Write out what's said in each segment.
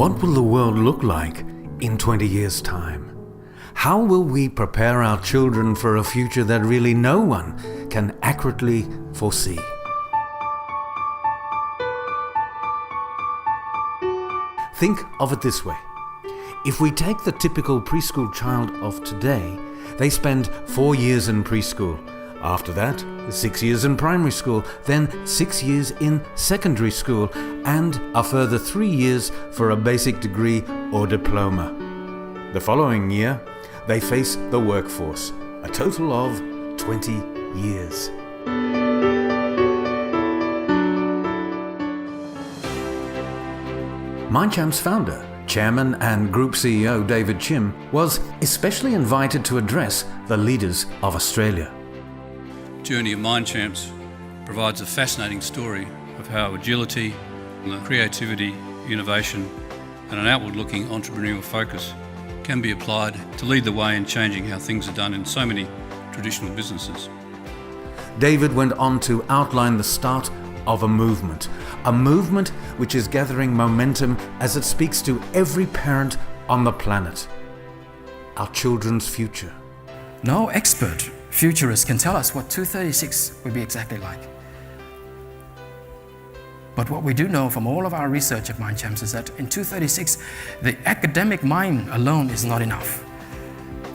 What will the world look like in 20 years' time? How will we prepare our children for a future that really no one can accurately foresee? Think of it this way. If we take the typical preschool child of today, they spend 4 years in preschool. After that, 6 years in primary school, then 6 years in secondary school, and a further 3 years for a basic degree or diploma. The following year, they face the workforce, a total of 20 years. MindChamps founder, Chairman and Group CEO David Chim was especially invited to address the leaders of Australia. The journey of MindChamps provides a fascinating story of how agility, creativity, innovation and an outward-looking entrepreneurial focus can be applied to lead the way in changing how things are done in so many traditional businesses. David went on to outline the start of a movement which is gathering momentum as it speaks to every parent on the planet. Our children's future. No expert futurist can tell us what 2036 will be exactly like. But what we do know from all of our research at MindChamps is that in 2036, the academic mind alone is not enough.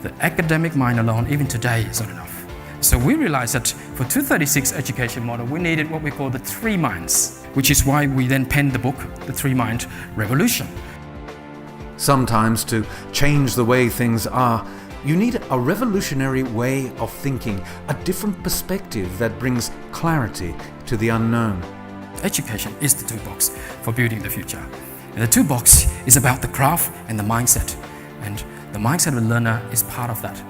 The academic mind alone, even today, is not enough. So we realized that for 2036 education model, we needed what we call the three minds, which is why we then penned the book, The Three-Mind Revolution. Sometimes to change the way things are, you need a revolutionary way of thinking, a different perspective that brings clarity to the unknown. Education is the toolbox for building the future. And the toolbox is about the craft and the mindset. And the mindset of the learner is part of that,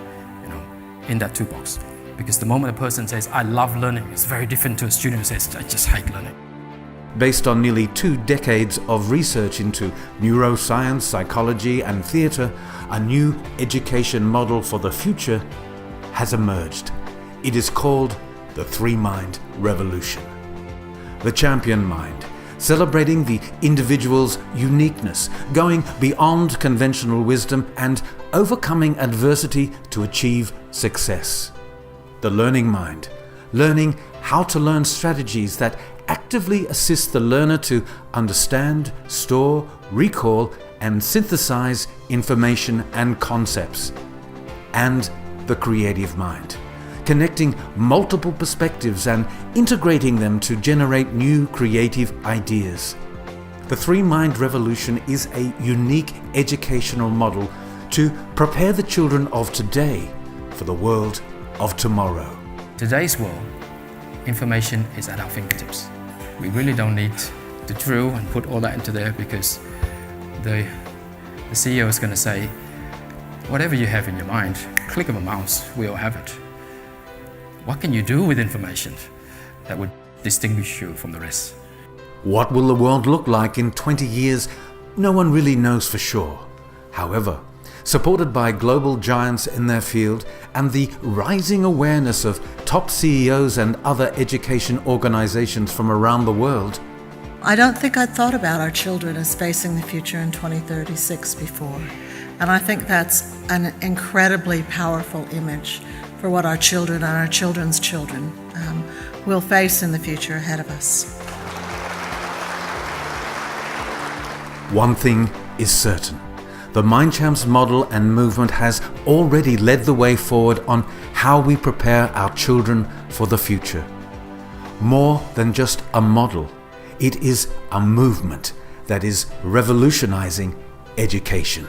in that toolbox. Because the moment a person says, I love learning, it's very different to a student who says, I just hate learning. Based on nearly 2 decades of research into neuroscience, psychology and theatre, a new education model for the future has emerged. It is called the Three-Mind Revolution. The champion mind, celebrating the individual's uniqueness, going beyond conventional wisdom and overcoming adversity to achieve success. The learning mind, learning how to learn strategies that actively assist the learner to understand, store, recall and synthesize information and concepts. And the creative mind, connecting multiple perspectives and integrating them to generate new creative ideas. The Three-Mind Revolution is a unique educational model to prepare the children of today for the world of tomorrow. Today's world, information is at our fingertips. We really don't need to drill and put all that into there because the CEO is going to say, whatever you have in your mind, click of a mouse, we all have it. What can you do with information that would distinguish you from the rest? What will the world look like in 20 years? No one really knows for sure. However, supported by global giants in their field and the rising awareness of top CEOs and other education organizations from around the world, I don't think I'd thought about our children as facing the future in 2036 before. And I think that's an incredibly powerful image for what our children and our children's children will face in the future ahead of us. One thing is certain. The MindChamps model and movement has already led the way forward on how we prepare our children for the future. More than just a model, it is a movement that is revolutionizing education.